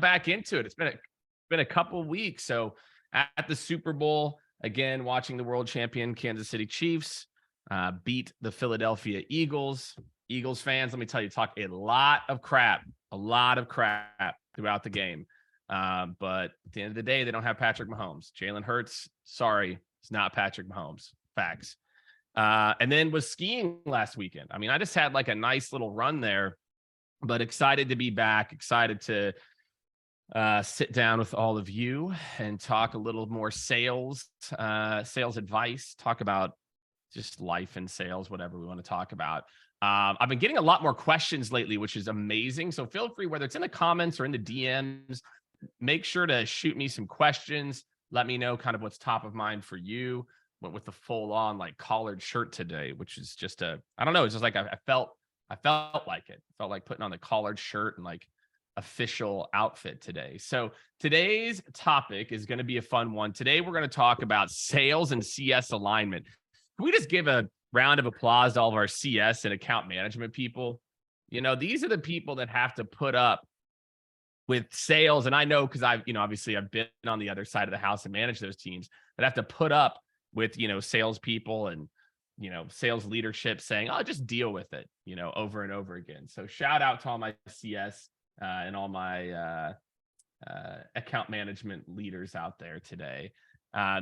back into it. It's been a couple weeks. So at the Super Bowl, again, watching the world champion Kansas City Chiefs beat the Philadelphia Eagles. Eagles fans, let me tell you, talk a lot of crap throughout the game. But at the end of the day, they don't have Patrick Mahomes. Jalen Hurts, sorry, it's not Patrick Mahomes. Facts. And then was skiing last weekend. I mean, I just had like a nice little run there, but excited to be back, excited to sit down with all of you and talk a little more sales advice, talk about just life and sales, whatever we want to talk about. I've been getting a lot more questions lately, which is amazing. So feel free, whether it's in the comments or in the DMs, make sure to shoot me some questions. Let me know kind of what's top of mind for you. Went with the full on like collared shirt today, which is just I don't know. It's just like, I felt like it. I felt like putting on the collared shirt and like official outfit today. So today's topic is going to be a fun one. Today, we're going to talk about sales and CS alignment. Can we just give a round of applause to all of our CS and account management people? You know, these are the people that have to put up with sales. And I know, because obviously I've been on the other side of the house and managed those teams that have to put up with, salespeople and, sales leadership saying, oh, just deal with it, over and over again. So shout out to all my CS and all my account management leaders out there today.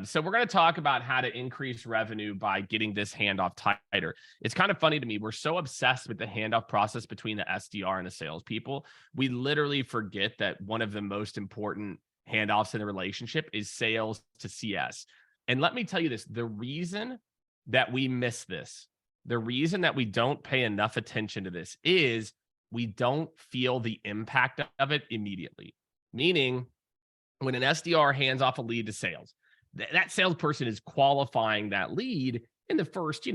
So we're going to talk about how to increase revenue by getting this handoff tighter. It's kind of funny to me. We're so obsessed with the handoff process between the SDR and the salespeople. We literally forget that one of the most important handoffs in the relationship is sales to CS. And let me tell you this, the reason that we miss this, the reason that we don't pay enough attention to this is we don't feel the impact of it immediately. Meaning, when an SDR hands off a lead to sales, that salesperson is qualifying that lead in the first,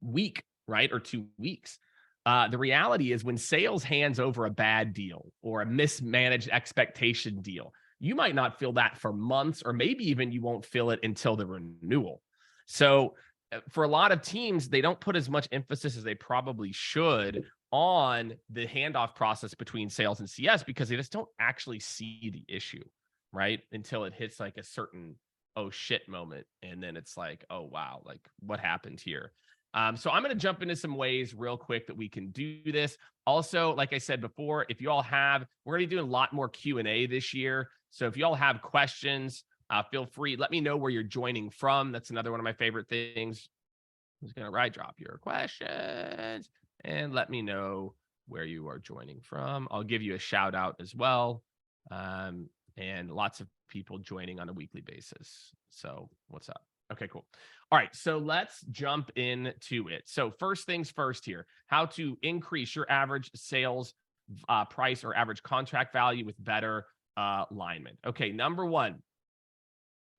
week, right? Or 2 weeks. The reality is when sales hands over a bad deal or a mismanaged expectation deal, you might not feel that for months, or maybe even you won't feel it until the renewal. So for a lot of teams, they don't put as much emphasis as they probably should on the handoff process between sales and CS because they just don't actually see the issue, right? Until it hits like a certain oh shit moment. And then it's like, oh, wow, like what happened here? So I'm going to jump into some ways real quick that we can do this. Also, like I said before, if you all we're going to be doing a lot more Q&A this year. So if you all have questions, feel free. Let me know where you're joining from. That's another one of my favorite things. I'm just going to drop your questions and let me know where you are joining from. I'll give you a shout out as well. And lots of people joining on a weekly basis. So what's up? Okay, cool. All right, so let's jump into it. So first things first here, how to increase your average sales price or average contract value with better alignment. Okay, number one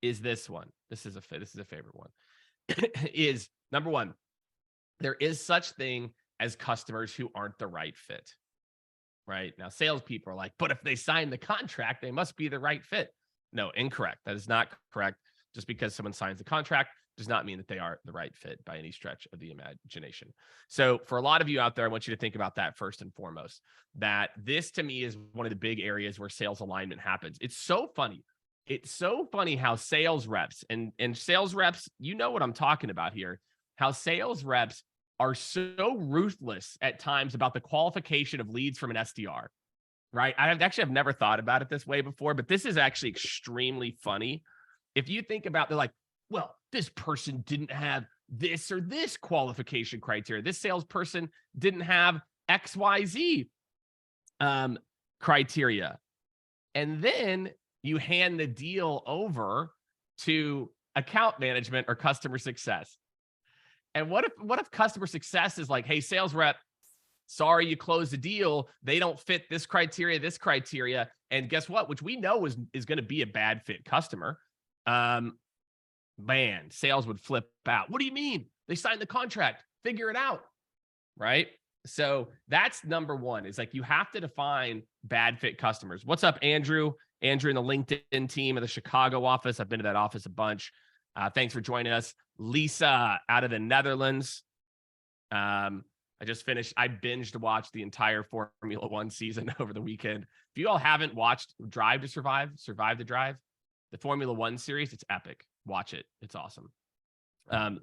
is this one. This is a favorite one. Is number one, there is such thing as customers who aren't the right fit. Right now, salespeople are like, but if they sign the contract, they must be the right fit. No, incorrect. That is not correct. Just because someone signs the contract does not mean that they are the right fit by any stretch of the imagination. So for a lot of you out there, I want you to think about that first and foremost, that this to me is one of the big areas where sales alignment happens. It's so funny. It's so funny how sales reps and sales reps, you know what I'm talking about here, how sales reps are so ruthless at times about the qualification of leads from an SDR, right? I've never thought about it this way before, but this is actually extremely funny. If you think about, they're like, well, this person didn't have this or this qualification criteria. This salesperson didn't have XYZ criteria. And then you hand the deal over to account management or customer success. And what if customer success is like, hey, sales rep, sorry, you closed the deal. They don't fit this criteria. And guess what? Which we know is going to be a bad fit customer. Man, sales would flip out. What do you mean? They signed the contract. Figure it out. Right? So that's number one, is like you have to define bad fit customers. What's up, Andrew? Andrew in the LinkedIn team of the Chicago office. I've been to that office a bunch. Thanks for joining us. Lisa out of the Netherlands. I binged watched the entire Formula One season over the weekend. If you all haven't watched Drive to Survive, Survive to Drive, the Formula One series, it's epic. Watch it. It's awesome.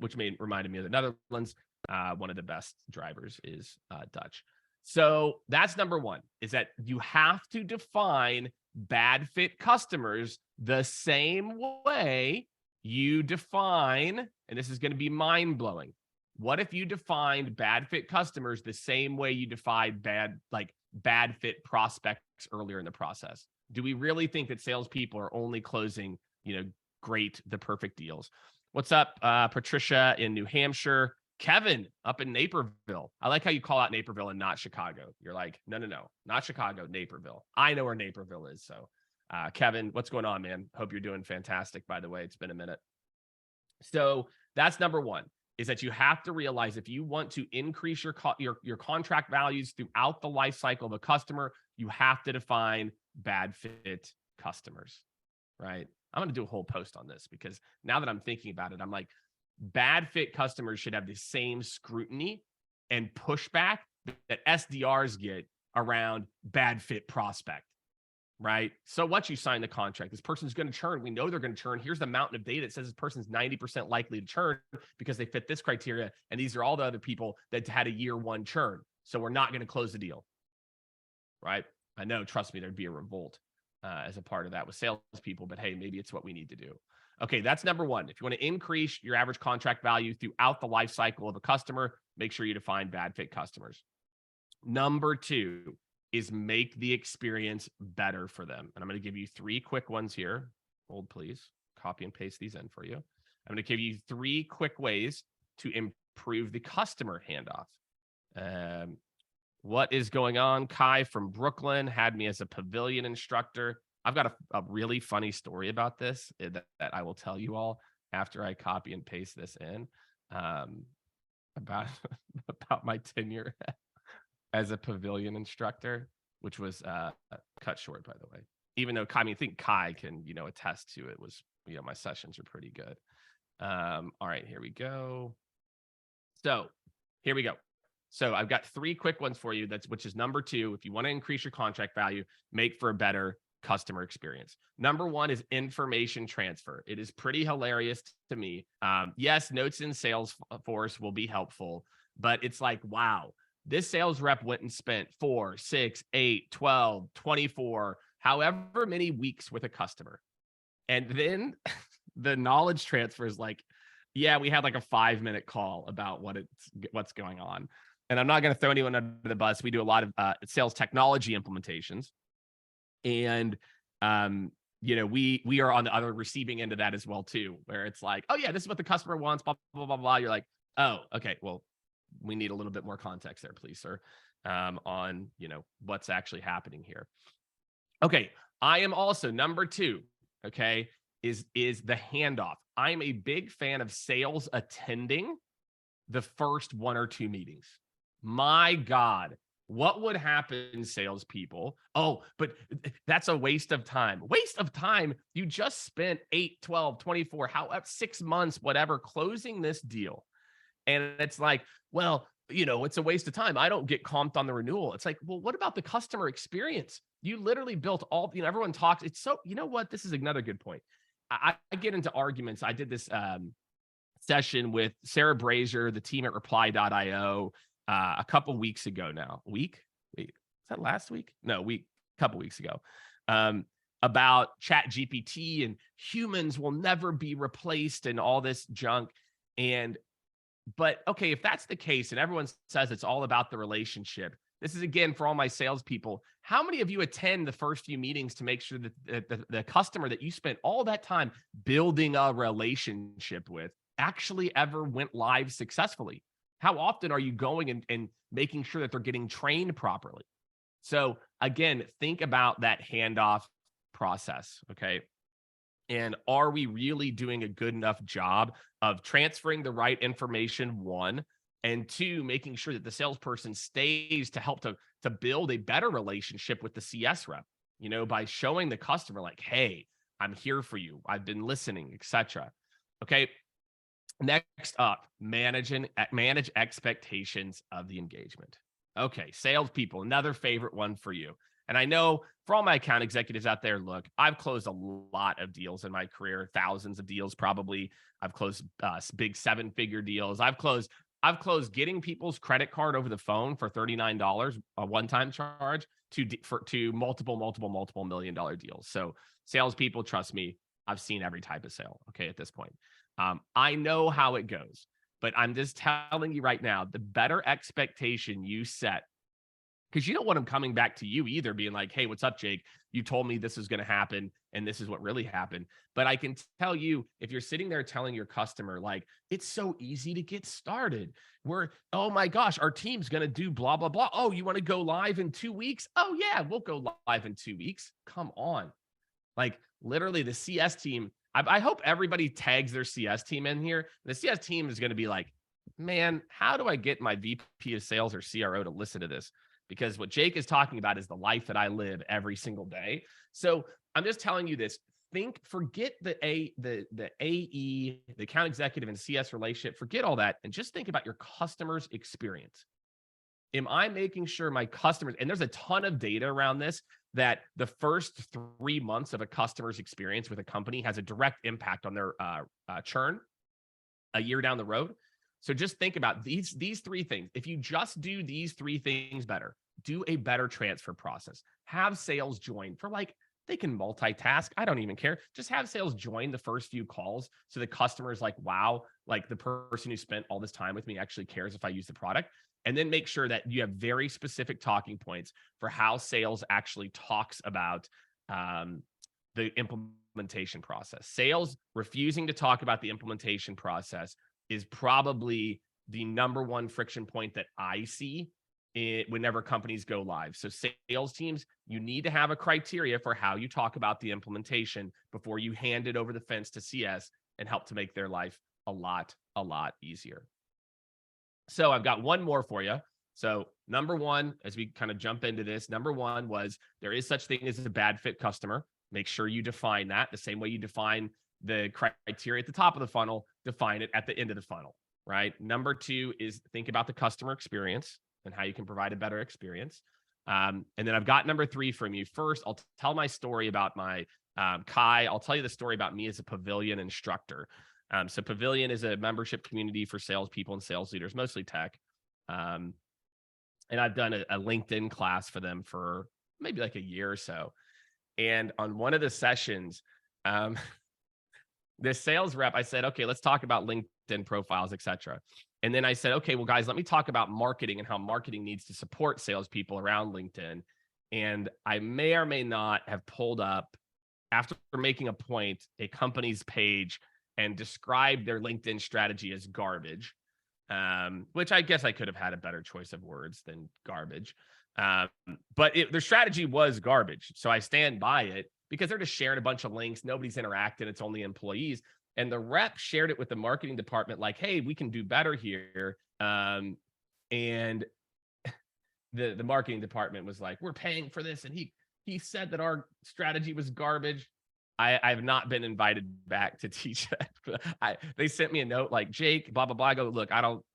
Which reminded me of the Netherlands. One of the best drivers is Dutch. So that's number one, is that you have to define bad fit customers the same way you define, and this is going to be mind-blowing. What if you defined bad fit customers the same way you defined bad fit prospects earlier in the process? Do we really think that salespeople are only closing, the perfect deals? What's up, Patricia in New Hampshire? Kevin up in Naperville. I like how you call out Naperville and not Chicago. You're like, no, not Chicago, Naperville. I know where Naperville is. So, Kevin, what's going on, man? Hope you're doing fantastic, by the way. It's been a minute. So that's number one, is that you have to realize if you want to increase your contract values throughout the life cycle of a customer, you have to define bad fit customers, right? I'm going to do a whole post on this because now that I'm thinking about it, I'm like, bad fit customers should have the same scrutiny and pushback that SDRs get around bad fit prospect, right? So once you sign the contract, this person's going to churn. We know they're going to churn. Here's the mountain of data that says this person's 90% likely to churn because they fit this criteria. And these are all the other people that had a year one churn. So we're not going to close the deal, right? I know, trust me, there'd be a revolt as a part of that with salespeople, but hey, maybe it's what we need to do. Okay, that's number one. If you want to increase your average contract value throughout the life cycle of a customer, make sure you define bad fit customers. Number two is make the experience better for them. And I'm going to give you 3 quick ones here. Hold, please. Copy and paste these in for you. I'm going to give you 3 quick ways to improve the customer handoff. What is going on? Kai from Brooklyn had me as a pavilion instructor. I've got a really funny story about this that I will tell you all after I copy and paste this in about my tenure as a pavilion instructor, which was cut short, by the way. Even though I think Kai can, attest to it, was, my sessions are pretty good. All right, here we go. So here we go. So I've got 3 quick ones for you, which is number 2. If you want to increase your contract value, make for a better customer experience. Number 1 is information transfer. It is pretty hilarious to me. Yes, notes in Salesforce will be helpful, but it's like, wow, this sales rep went and spent 4, 6, 8, 12, 24, however many weeks with a customer. And then the knowledge transfer is like, yeah, we had like a 5-minute call about what's going on. And I'm not going to throw anyone under the bus. We do a lot of sales technology implementations. And, we are on the other receiving end of that as well, too, where it's like, oh, yeah, this is what the customer wants, blah, blah, blah, blah. You're like, oh, okay, well, we need a little bit more context there, please, sir, on, what's actually happening here. Okay, I am also number 2, okay, is the handoff. I'm a big fan of sales attending the first 1 or 2 meetings. My God, what would happen, salespeople? Oh, but that's a waste of time. Waste of time? You just spent 8, 12, 24, however, 6 months, whatever, closing this deal. And it's like, well, it's a waste of time. I don't get comped on the renewal. It's like, well, what about the customer experience? You literally built all, everyone talks. It's so, what? This is another good point. I get into arguments. I did this session with Sarah Brazier, the team at reply.io, a couple weeks ago now. Wait, is that last week? No, couple weeks ago. About Chat GPT and humans will never be replaced and all this junk. But okay, if that's the case and everyone says it's all about the relationship, this is again for all my salespeople. How many of you attend the first few meetings to make sure that the customer that you spent all that time building a relationship with actually ever went live successfully? How often are you going and making sure that they're getting trained properly? So again, think about that handoff process, okay? And are we really doing a good enough job of transferring the right information, 1, and 2, making sure that the salesperson stays to help to build a better relationship with the CS rep, by showing the customer like, hey, I'm here for you. I've been listening, etc. Okay. Next up, manage expectations of the engagement. Okay, salespeople, another favorite one for you. And I know for all my account executives out there, look, I've closed a lot of deals in my career, thousands of deals probably. I've closed big seven-figure deals. I've closed getting people's credit card over the phone for $39, a one-time charge, to multiple $1 million deals. So salespeople, trust me, I've seen every type of sale. Okay, at this point. I know how it goes, but I'm just telling you right now, the better expectation you set, because you don't want them coming back to you either, being like, hey, what's up, Jake? You told me this is going to happen, and this is what really happened. But I can tell you, if you're sitting there telling your customer, like, it's so easy to get started. Oh my gosh, our team's going to do blah, blah, blah. Oh, you want to go live in 2 weeks? Oh, yeah, we'll go live in 2 weeks. Come on. Like, literally, the CS team, I hope everybody tags their CS team in here. The CS team is going to be like, man, how do I get my VP of sales or CRO to listen to this? Because what Jake is talking about is the life that I live every single day. So I'm just telling you this. Forget the AE, the account executive and CS relationship, forget all that, and just think about your customer's experience. Am I making sure my customers, and there's a ton of data around this, that the first 3 months of a customer's experience with a company has a direct impact on their churn a year down the road. So just think about these three things. If you just do these three things better, do a better transfer process, have sales join for, like, they can multitask. I don't even care. Just have sales join the first few calls. So the customer is like, wow, like the person who spent all this time with me actually cares if I use the product. And then make sure that you have very specific talking points for how sales actually talks about the implementation process. Sales refusing to talk about the implementation process is probably the number one friction point that I see whenever companies go live. So sales teams, you need to have a criteria for how you talk about the implementation before you hand it over the fence to CS and help to make their life a lot easier. So I've got one more for you. So number one, as we kind of jump into this, number one was there is such thing as a bad fit customer. Make sure you define that the same way you define the criteria at the top of the funnel, define it at the end of the funnel, right? Number two is think about the customer experience and how you can provide a better experience. And then I've got number three from you. First, I'll tell my story about my Kai. I'll tell you the story about me as a Pavilion instructor. So Pavilion is a membership community for salespeople and sales leaders, mostly tech. And I've done a LinkedIn class for them for maybe like a year or so. And on one of the sessions, the sales rep, I said, okay, let's talk about LinkedIn profiles, et cetera. And then I said, okay, well, guys, let me talk about marketing and how marketing needs to support salespeople around LinkedIn. And I may or may not have pulled up, after making a point, a company's page and described their LinkedIn strategy as garbage, which I guess I could have had a better choice of words than garbage. But their strategy was garbage. So I stand by it because they're just sharing a bunch of links. Nobody's interacting. It's only employees. And the rep shared it with the marketing department like, hey, we can do better here. And the marketing department was like, we're paying for this. And he said that our strategy was garbage. I've not been invited back to teach that. They sent me a note like, Jake, blah, blah, blah. I go, look,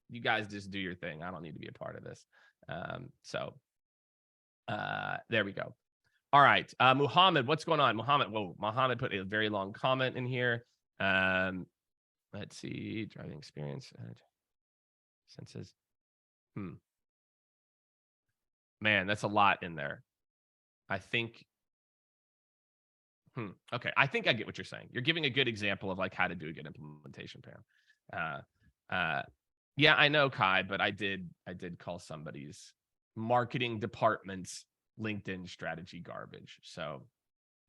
you guys just do your thing. I don't need to be a part of this. There we go. All right. Muhammad, what's going on? Muhammad put a very long comment in here. Let's see. Driving experience. Senses. Man, that's a lot in there. I think. Okay. I think I get what you're saying. You're giving a good example of like how to do a good implementation plan. Yeah, I know, Kai, but I did call somebody's marketing department's LinkedIn strategy garbage. So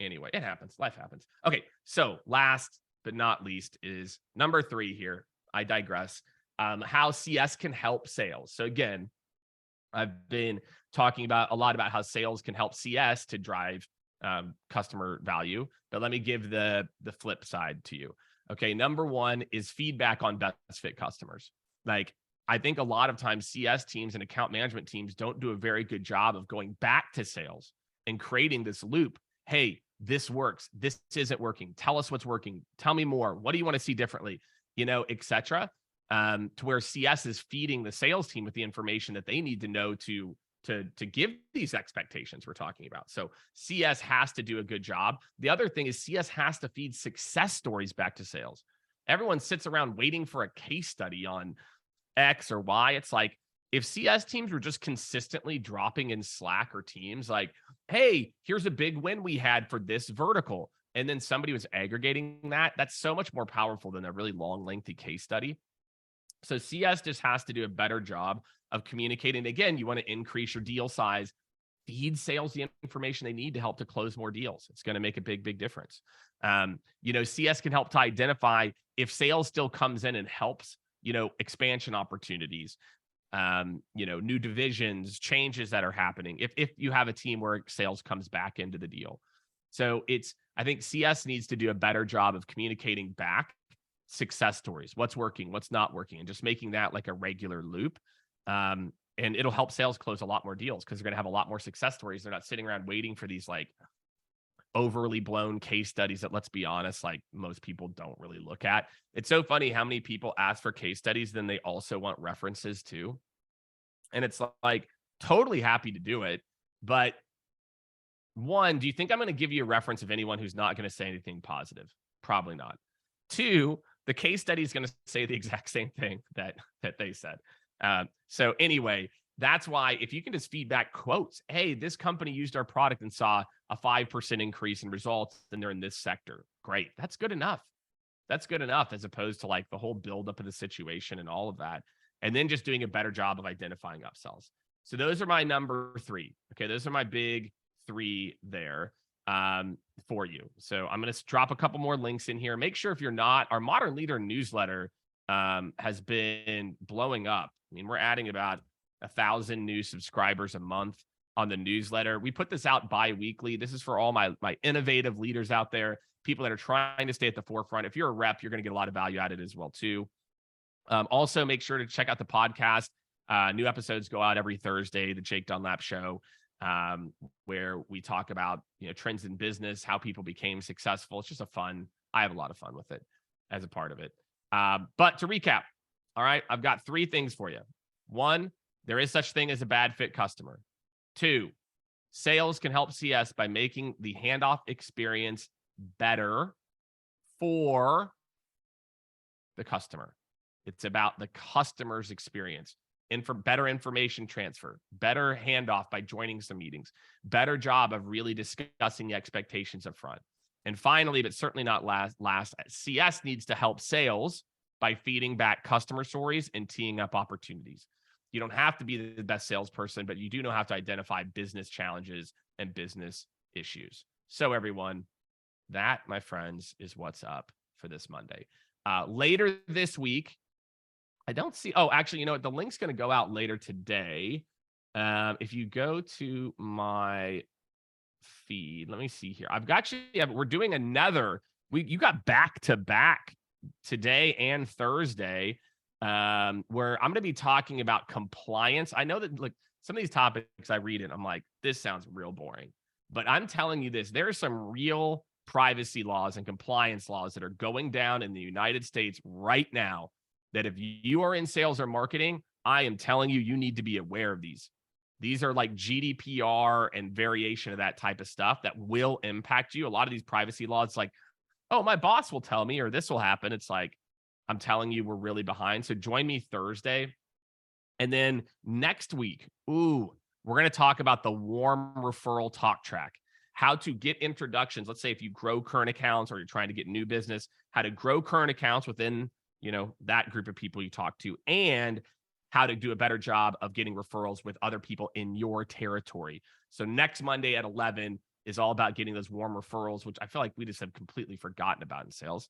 anyway, it happens. Life happens. Okay. So last but not least is number three here. I digress. How CS can help sales. So again, I've been talking a lot about how sales can help CS to drive customer value, but let me give the flip side to you. Okay. Number one is feedback on best fit customers. Like, I think a lot of times CS teams and account management teams don't do a very good job of going back to sales and creating this loop. Hey, this works. This isn't working. Tell us what's working. Tell me more. What do you want to see differently? etc. To where CS is feeding the sales team with the information that they need to know to give these expectations we're talking about. So CS has to do a good job. The other thing is CS has to feed success stories back to sales. Everyone sits around waiting for a case study on X or Y. It's like, if CS teams were just consistently dropping in Slack or Teams, like, hey, here's a big win we had for this vertical, and then somebody was aggregating that, that's so much more powerful than a really long, lengthy case study. So CS just has to do a better job of communicating. Again, you want to increase your deal size, feed sales the information they need to help to close more deals. It's going to make a big, big difference. CS can help to identify if sales still comes in and helps, expansion opportunities, new divisions, changes that are happening. If you have a team where sales comes back into the deal. So I think CS needs to do a better job of communicating back success stories, what's working, what's not working, and just making that like a regular loop. And it'll help sales close a lot more deals because they're going to have a lot more success stories. They're not sitting around waiting for these like overly blown case studies that, let's be honest, like most people don't really look at. It's so funny how many people ask for case studies, then they also want references too. And it's like, totally happy to do it. But one, do you think I'm going to give you a reference of anyone who's not going to say anything positive? Probably not. Two, the case study is going to say the exact same thing that they said. So anyway, that's why if you can just feedback quotes, hey, this company used our product and saw a 5% increase in results, and they're in this sector. Great. That's good enough. That's good enough, as opposed to like the whole buildup of the situation and all of that. And then just doing a better job of identifying upsells. So those are my number 3. Okay. Those are my big 3 there for you. So I'm going to drop a couple more links in here. Make sure if you're not, our Modern Leader newsletter has been blowing up. I mean, we're adding about 1,000 new subscribers a month on the newsletter. We put this out bi-weekly. This is for all my innovative leaders out there, people that are trying to stay at the forefront. If you're a rep, you're going to get a lot of value out of it as well too. Also, make sure to check out the podcast. New episodes go out every Thursday, the Jake Dunlap Show, where we talk about trends in business, how people became successful. It's just I have a lot of fun with it as a part of it. But to recap, all right, I've got 3 things for you. 1, there is such thing as a bad fit customer. 2, sales can help CS by making the handoff experience better for the customer. It's about the customer's experience. And for better information transfer, better handoff by joining some meetings, better job of really discussing the expectations up front. And finally, but certainly not last, CS needs to help sales by feeding back customer stories and teeing up opportunities. You don't have to be the best salesperson, but you do know how to identify business challenges and business issues. So everyone, that, my friends, is what's up for this Monday. Later this week, I don't see. Oh, actually, the link's going to go out later today. If you go to my feed, let me see here. I've got you. Yeah, we're doing another. You got back to back today and Thursday, where I'm going to be talking about compliance. I know that like some of these topics I read it, I'm like, this sounds real boring. But I'm telling you this, there are some real privacy laws and compliance laws that are going down in the United States right now that if you are in sales or marketing, I am telling you, you need to be aware of these. These are like GDPR and variation of that type of stuff that will impact you. A lot of these privacy laws, like, oh, my boss will tell me, or this will happen. It's like, I'm telling you, we're really behind. So join me Thursday. And then next week, we're going to talk about the warm referral talk track, how to get introductions. Let's say if you grow current accounts or you're trying to get new business, how to grow current accounts within that group of people you talk to, and how to do a better job of getting referrals with other people in your territory. So next Monday at 11 is all about getting those warm referrals, which I feel like we just have completely forgotten about in sales.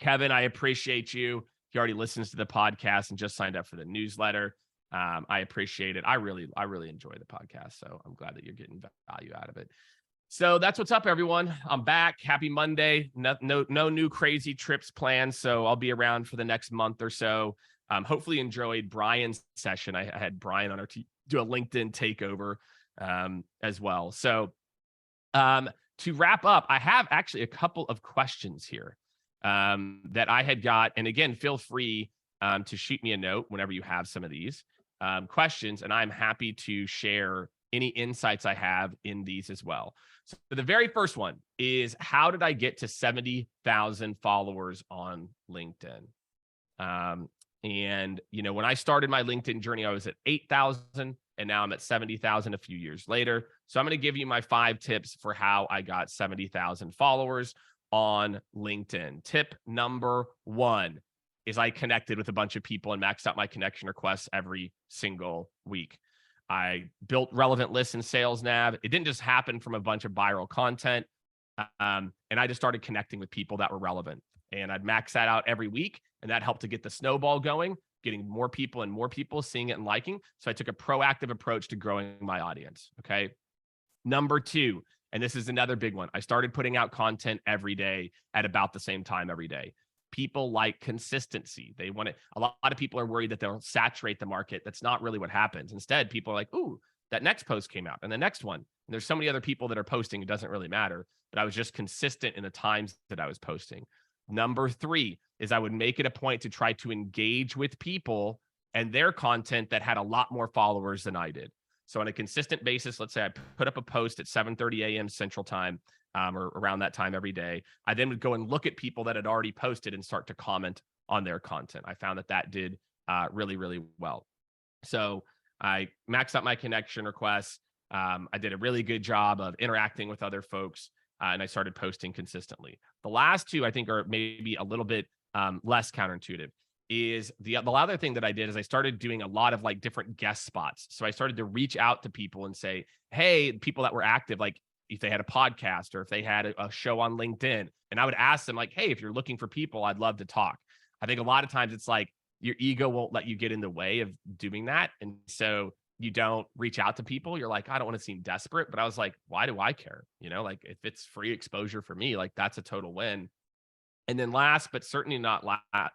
Kevin, I appreciate you. He already listens to the podcast and just signed up for the newsletter. I appreciate it. I really enjoy the podcast. So I'm glad that you're getting value out of it. So that's what's up, everyone. I'm back. Happy Monday. No new crazy trips planned. So I'll be around for the next month or so. Hopefully enjoyed Brian's session. I had Brian on our team do a LinkedIn takeover as well. So to wrap up, I have actually a couple of questions here. that I had got. And again, feel free to shoot me a note whenever you have some of these questions, and I'm happy to share any insights I have in these as well. So the very first one is, how did I get to 70,000 followers on LinkedIn? And when I started my LinkedIn journey, I was at 8,000, and now I'm at 70,000 a few years later. So I'm going to give you my 5 tips for how I got 70,000 followers on LinkedIn. Tip number 1 is I connected with a bunch of people and maxed out my connection requests every single week. I built relevant lists in Sales Nav. It didn't just happen from a bunch of viral content. And I just started connecting with people that were relevant. And I'd max that out every week. And that helped to get the snowball going, getting more people and more people seeing it and liking. So I took a proactive approach to growing my audience. Okay. Number 2, and this is another big one, I started putting out content every day at about the same time every day. People like consistency. They want it. A lot of people are worried that they'll saturate the market. That's not really what happens. Instead, people are like, ooh, that next post came out and the next one. And there's so many other people that are posting, it doesn't really matter. But I was just consistent in the times that I was posting. Number 3 is I would make it a point to try to engage with people and their content that had a lot more followers than I did. So on a consistent basis, let's say I put up a post at 7:30 a.m. Central Time, or around that time every day. I then would go and look at people that had already posted and start to comment on their content. I found that did really, really well. So I maxed out my connection requests. I did a really good job of interacting with other folks, and I started posting consistently. The last 2, I think, are maybe a little bit less counterintuitive. Is the other thing that I did is I started doing a lot of like different guest spots. So I started to reach out to people and say, hey, people that were active, like if they had a podcast or if they had a show on LinkedIn, and I would ask them like, hey, if you're looking for people, I'd love to talk. I think a lot of times it's like your ego won't let you get in the way of doing that. And so you don't reach out to people. You're like, I don't want to seem desperate, but I was like, why do I care? Like if it's free exposure for me, like that's a total win. And then last, but certainly not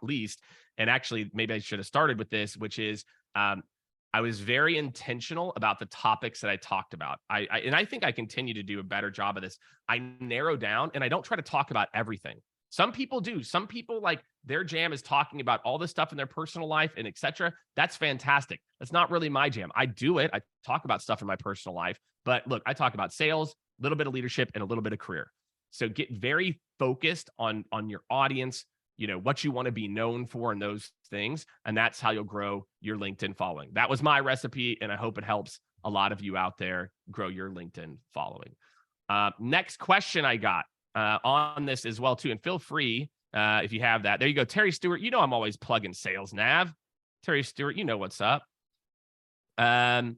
least, and actually maybe I should have started with this, which is I was very intentional about the topics that I talked about. And I think I continue to do a better job of this. I narrow down and I don't try to talk about everything. Some people do. Some people, like, their jam is talking about all this stuff in their personal life and etc. That's fantastic. That's not really my jam. I do it. I talk about stuff in my personal life, but look, I talk about sales, a little bit of leadership, and a little bit of career. So get very focused on your audience, what you want to be known for and those things. And that's how you'll grow your LinkedIn following. That was my recipe, and I hope it helps a lot of you out there grow your LinkedIn following. Next question I got on this as well too. And feel free if you have that. There you go. Terry Stewart, I'm always plugging Sales Nav. Terry Stewart, what's up. That's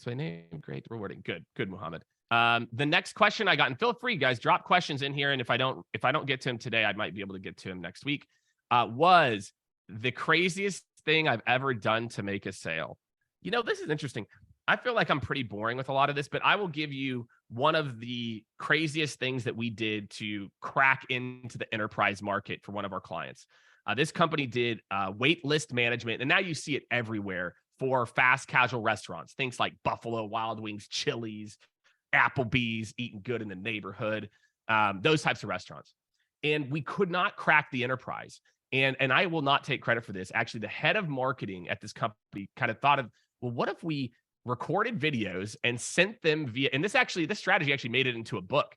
my name. Great. Rewarding. Good, Muhammad. The next question I got, and feel free, guys, drop questions in here. And if I don't get to him today, I might be able to get to him next week. Was the craziest thing I've ever done to make a sale? This is interesting. I feel like I'm pretty boring with a lot of this, but I will give you one of the craziest things that we did to crack into the enterprise market for one of our clients. This company did wait list management, and now you see it everywhere for fast casual restaurants, things like Buffalo Wild Wings, Chili's, Applebee's, eating good in the neighborhood, those types of restaurants. And we could not crack the enterprise. And I will not take credit for this. Actually, the head of marketing at this company kind of thought of, well, what if we recorded videos and sent them via, and this strategy actually made it into a book.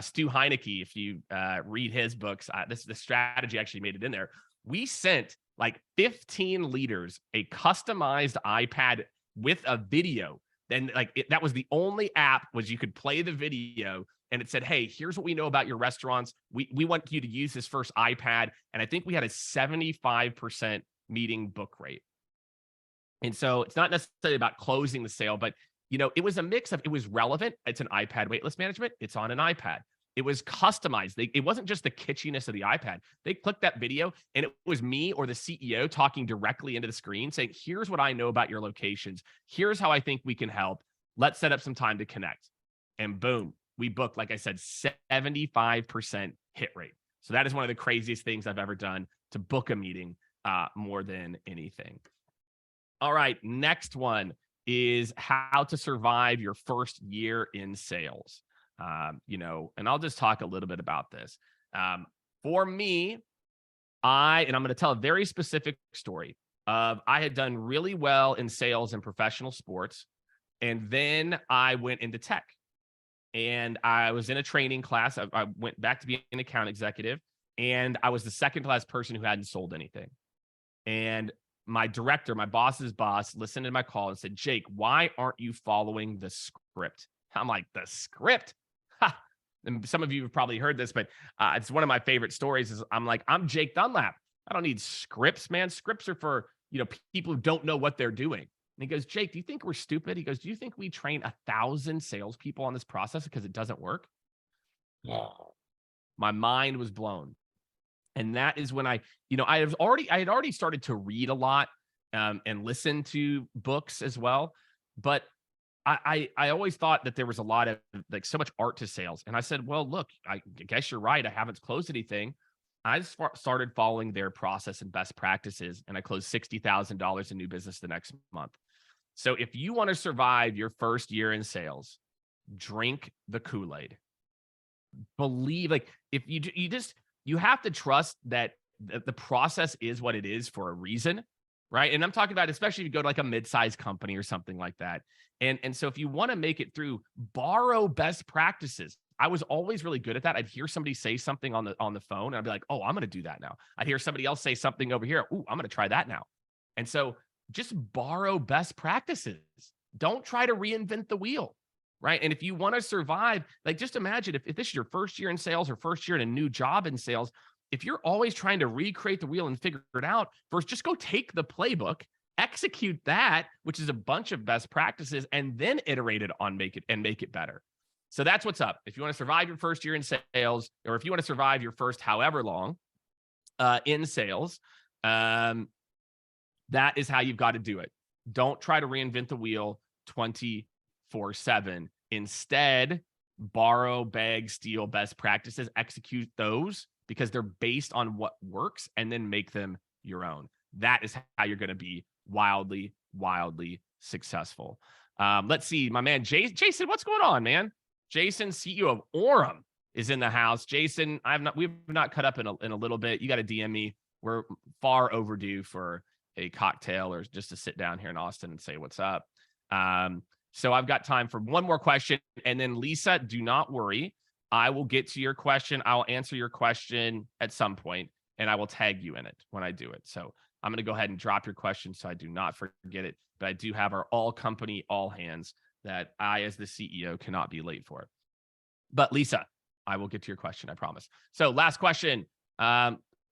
Stu Heinecke, if you read his books, this strategy actually made it in there. We sent like 15 leaders a customized iPad with a video. Then that was the only app, was you could play the video and it said, hey, here's what we know about your restaurants. We want you to use this first iPad. And I think we had a 75% meeting book rate. And so it's not necessarily about closing the sale, but it was a mix of, it was relevant. It's an iPad waitlist management. It's on an iPad. It was customized. It wasn't just the kitschiness of the iPad. They clicked that video and it was me or the CEO talking directly into the screen saying, here's what I know about your locations. Here's how I think we can help. Let's set up some time to connect. And boom, we booked, like I said, 75% hit rate. So that is one of the craziest things I've ever done to book a meeting more than anything. All right, next one is how to survive your first year in sales. And I'll just talk a little bit about this. For me, and I'm going to tell a very specific story of I had done really well in sales and professional sports. And then I went into tech and I was in a training class. I went back to being an account executive and I was the second class person who hadn't sold anything. And my director, my boss's boss, listened to my call and said, Jake, why aren't you following the script? I'm like, the script? Ha. And some of you have probably heard this, but it's one of my favorite stories. Is I'm like, I'm Jake Dunlap. I don't need scripts, man. Scripts are for, people who don't know what they're doing. And he goes, Jake, do you think we're stupid? He goes, do you think we train 1,000 salespeople on this process because it doesn't work? My mind was blown. And that is when I had already started to read a lot and listen to books as well. But I always thought that there was a lot of like so much art to sales. And I said, well, look, I guess you're right. I haven't closed anything. I just started following their process and best practices. And I closed $60,000 in new business the next month. So if you want to survive your first year in sales, drink the Kool-Aid. Believe, like, if you have to trust that the process is what it is for a reason, right? And I'm talking about, especially if you go to like a mid-sized company or something like that. And so if you want to make it through, borrow best practices. I was always really good at that. I'd hear somebody say something on the phone and I'd be like, oh, I'm going to do that now. I'd hear somebody else say something over here. Ooh, I'm going to try that now. And so just borrow best practices. Don't try to reinvent the wheel. Right. And if you want to survive, like just imagine if this is your first year in sales or first year in a new job in sales, if you're always trying to recreate the wheel and figure it out, first just go take the playbook, execute that, which is a bunch of best practices, and then iterate it on make it better. So that's what's up. If you want to survive your first year in sales, or if you want to survive your first however long in sales, that is how you've got to do it. Don't try to reinvent the wheel 24/7. Instead, borrow, beg, steal best practices, execute those because they're based on what works, and then make them your own. That is how you're going to be wildly, wildly successful. Let's see, my man Jason, what's going on, man? Jason, CEO of Orem, is in the house. Jason, we've not cut up in a little bit. You got to DM me. We're far overdue for a cocktail or just to sit down here in Austin and say what's up. So I've got time for one more question. And then Lisa, do not worry. I will get to your question. I'll answer your question at some point, and I will tag you in it when I do it. So I'm going to go ahead and drop your question so I do not forget it. But I do have our all company, all hands that I, as the CEO, cannot be late for. But Lisa, I will get to your question, I promise. So last question.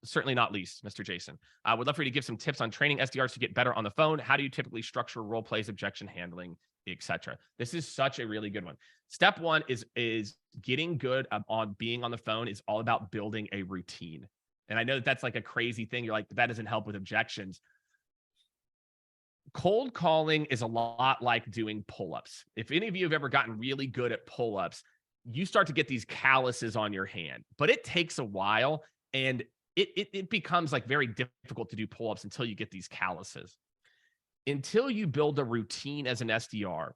Certainly not least, Mr. Jason. I would love for you to give some tips on training SDRs to get better on the phone. How do you typically structure role plays, objection handling, etc.? This is such a really good one. Step one is getting good on being on the phone is all about building a routine. And I know that's like a crazy thing. You're like, that doesn't help with objections. Cold calling is a lot like doing pull-ups. If any of you have ever gotten really good at pull-ups, you start to get these calluses on your hand, but it takes a while, and it becomes like very difficult to do pull-ups until you get these calluses. Until you build a routine as an SDR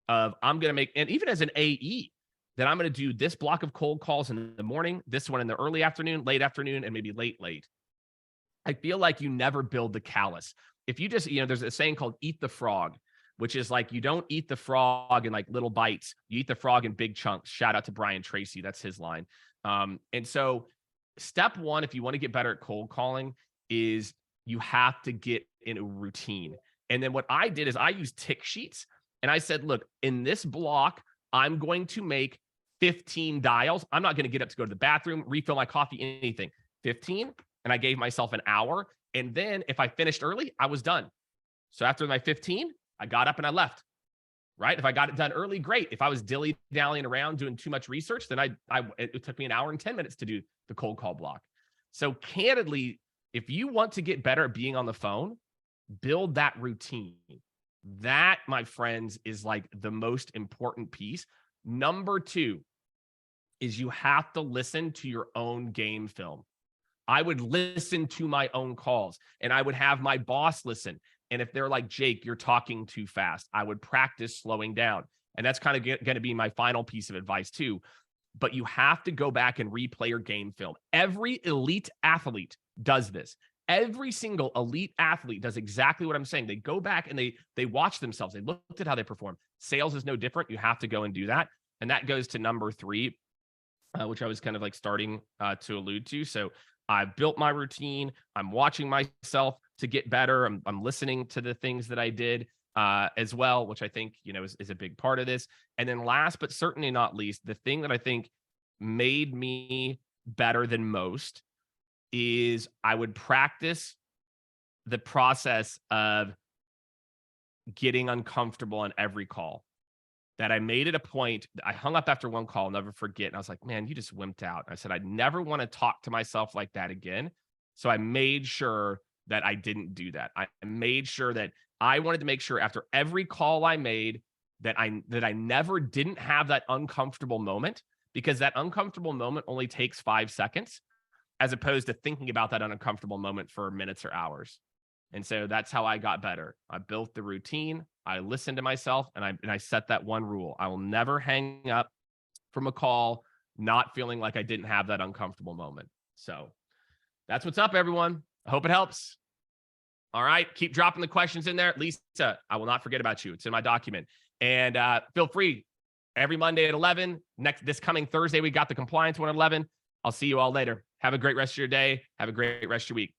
of I'm going to make, and even as an AE, that I'm going to do this block of cold calls in the morning, this one in the early afternoon, late afternoon, and maybe late. I feel like you never build the callus. If you just, there's a saying called eat the frog, which is like, you don't eat the frog in like little bites. You eat the frog in big chunks. Shout out to Brian Tracy. That's his line. And so step one, if you want to get better at cold calling, is you have to get in a routine. And then what I did is I used tick sheets, and I said, look, in this block, I'm going to make 15 dials. I'm not going to get up to go to the bathroom, refill my coffee, anything. 15. And I gave myself an hour. And then if I finished early, I was done. So after my 15, I got up and I left. Right? If I got it done early, great. If I was dilly-dallying around doing too much research, then it took me an hour and 10 minutes to do the cold call block. So candidly, if you want to get better at being on the phone, build that routine. That, my friends, is like the most important piece. Number two is you have to listen to your own game film. I would listen to my own calls, and I would have my boss listen. And if they're like, Jake, you're talking too fast, I would practice slowing down. And that's kind of going to be my final piece of advice too. but you have to go back and replay your game film. Every elite athlete does this. Every single elite athlete does exactly what I'm saying. They go back and they watch themselves. They looked at how they perform. Sales is no different. You have to go and do that. And that goes to number 3, which I was kind of like starting to allude to. So I built my routine. I'm watching myself to get better. I'm listening to the things that I did as well, which I think, is a big part of this. And then last, but certainly not least, the thing that I think made me better than most is I would practice the process of getting uncomfortable on every call. That I made it a point. I hung up after one call, I'll never forget. And I was like, man, you just wimped out. I said, I never want to talk to myself like that again. So I made sure that I didn't do that. I made sure that I wanted to make sure after every call I made that I never didn't have that uncomfortable moment, because that uncomfortable moment only takes 5 seconds, as opposed to thinking about that uncomfortable moment for minutes or hours. And so that's how I got better. I built the routine. I listened to myself, and I set that one rule. I will never hang up from a call not feeling like I didn't have that uncomfortable moment. So that's what's up, everyone. I hope it helps. All right. Keep dropping the questions in there. Lisa, I will not forget about you. It's in my document. And feel free every Monday at 11. This coming Thursday, we got the compliance one at 11. I'll see you all later. Have a great rest of your day. Have a great rest of your week.